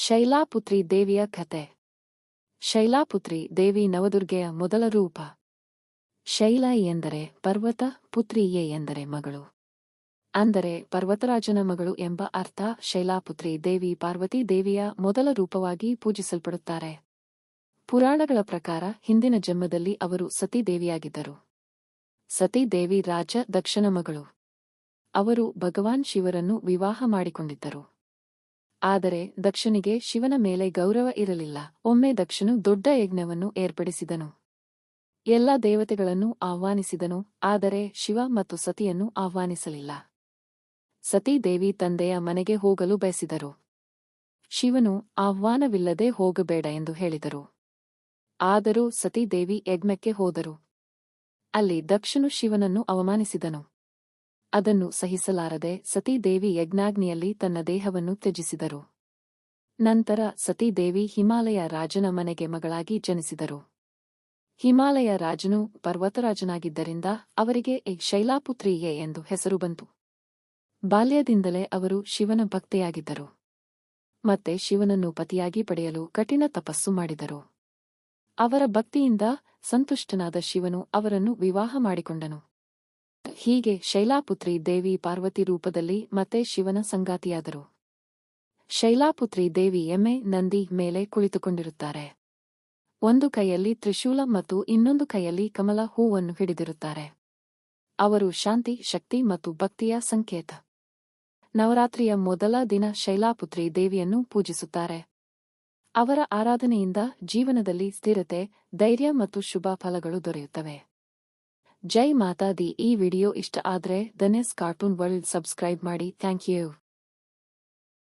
ಶೈಲಾಪುತ್ರಿ ದೇವಿಯ ಕಥೆ. ಶೈಲಾಪುತ್ರಿ ದೇವಿ ನವದುರ್ಗೆಯ ಮೊದಲ ರೂಪ. ಶೈಲ ಎಂದರೆ ಪರ್ವತ, ಪುತ್ರಿಯೇ ಎಂದರೆ ಮಗಳು. ಅಂದರೆ ಪರ್ವತರಾಜನ ಮಗಳು ಎಂಬ ಅರ್ಥ. ಶೈಲಾಪುತ್ರಿ ದೇವಿ ಪಾರ್ವತಿ ದೇವಿಯ ಮೊದಲ ರೂಪವಾಗಿ ಪೂಜಿಸಲ್ಪಡುತ್ತಾರೆ. ಪುರಾಣಗಳ ಪ್ರಕಾರ ಹಿಂದಿನ ಜನ್ಮದಲ್ಲಿ ಅವರು ಸತಿ ದೇವಿಯಾಗಿದ್ದರು. ಸತಿ ದೇವಿ ರಾಜ ದಕ್ಷನ ಮಗಳು. ಅವರು ಭಗವಾನ್ ಶಿವರನ್ನು ವಿವಾಹ ಮಾಡಿಕೊಂಡಿದ್ದರು. ಆದರೆ ದಕ್ಷನಿಗೆ ಶಿವನ ಮೇಲೆ ಗೌರವ ಇರಲಿಲ್ಲ. ಒಮ್ಮೆ ದಕ್ಷನು ದೊಡ್ಡ ಯಜ್ಞವನ್ನು ಏರ್ಪಡಿಸಿದನು. ಎಲ್ಲ ದೇವತೆಗಳನ್ನು ಆಹ್ವಾನಿಸಿದನು. ಆದರೆ ಶಿವ ಮತ್ತು ಸತಿಯನ್ನು ಆಹ್ವಾನಿಸಲಿಲ್ಲ. ಸತೀ ದೇವಿ ತಂದೆಯ ಮನೆಗೆ ಹೋಗಲು ಬಯಸಿದರು. ಶಿವನು ಆಹ್ವಾನವಿಲ್ಲದೆ ಹೋಗಬೇಡ ಎಂದು ಹೇಳಿದರು. ಆದರೂ ಸತೀ ದೇವಿ ಯಜ್ಞಕ್ಕೆ ಹೋದರು. ಅಲ್ಲಿ ದಕ್ಷನು ಶಿವನನ್ನು ಅವಮಾನಿಸಿದನು. ಅದನ್ನು ಸಹಿಸಲಾರದೆ ಸತೀ ದೇವಿ ಯಜ್ಞಾಗ್ನಿಯಲ್ಲಿ ತನ್ನ ದೇಹವನ್ನು ತ್ಯಜಿಸಿದರು. ನಂತರ ಸತೀ ದೇವಿ ಹಿಮಾಲಯ ರಾಜನ ಮನೆಗೆ ಮಗಳಾಗಿ ಜನಿಸಿದರು. ಹಿಮಾಲಯ ರಾಜನು ಪರ್ವತರಾಜನಾಗಿದ್ದರಿಂದ ಅವರಿಗೆ ಶೈಲಾಪುತ್ರಿಯೇ ಎಂದು ಹೆಸರು ಬಂತು. ಬಾಲ್ಯದಿಂದಲೇ ಅವರು ಶಿವನ ಭಕ್ತೆಯಾಗಿದ್ದರು. ಮತ್ತೆ ಶಿವನನ್ನು ಪತಿಯಾಗಿ ಪಡೆಯಲು ಕಠಿಣ ತಪಸ್ಸು ಮಾಡಿದರು. ಅವರ ಭಕ್ತಿಯಿಂದ ಸಂತುಷ್ಟನಾದ ಶಿವನು ಅವರನ್ನು ವಿವಾಹ ಮಾಡಿಕೊಂಡನು. ಹೀಗೆ ಶೈಲಾಪುತ್ರಿ ದೇವಿ ಪಾರ್ವತಿ ರೂಪದಲ್ಲಿ ಮತ್ತೆ ಶಿವನ ಸಂಗಾತಿಯಾದರು. ಶೈಲಾಪುತ್ರಿ ದೇವಿ ಎಮ್ಮೆ ನಂದಿ ಮೇಲೆ ಕುಳಿತುಕೊಂಡಿರುತ್ತಾರೆ. ಒಂದು ಕೈಯಲ್ಲಿ ತ್ರಿಶೂಲ ಮತ್ತು ಇನ್ನೊಂದು ಕೈಯಲ್ಲಿ ಕಮಲ ಹೂವನ್ನು ಹಿಡಿದಿರುತ್ತಾರೆ. ಅವರು ಶಾಂತಿ, ಶಕ್ತಿ ಮತ್ತು ಭಕ್ತಿಯ ಸಂಕೇತ. ನವರಾತ್ರಿಯ ಮೊದಲ ದಿನ ಶೈಲಾಪುತ್ರಿ ದೇವಿಯನ್ನು ಪೂಜಿಸುತ್ತಾರೆ. ಅವರ ಆರಾಧನೆಯಿಂದ ಜೀವನದಲ್ಲಿ ಸ್ಥಿರತೆ, ಧೈರ್ಯ ಮತ್ತು ಶುಭ ಫಲಗಳು ದೊರೆಯುತ್ತವೆ. ಜೈ ಮಾತಾ ದಿ. ಈ ವಿಡಿಯೋ ಇಷ್ಟ ಆದ್ರೆ ಧನ್ಯಸ್ ಕಾರ್ಟೂನ್ ವರ್ಲ್ಡ್ ಸಬ್ಸ್ಕ್ರೈಬ್ ಮಾಡಿ. Thank you.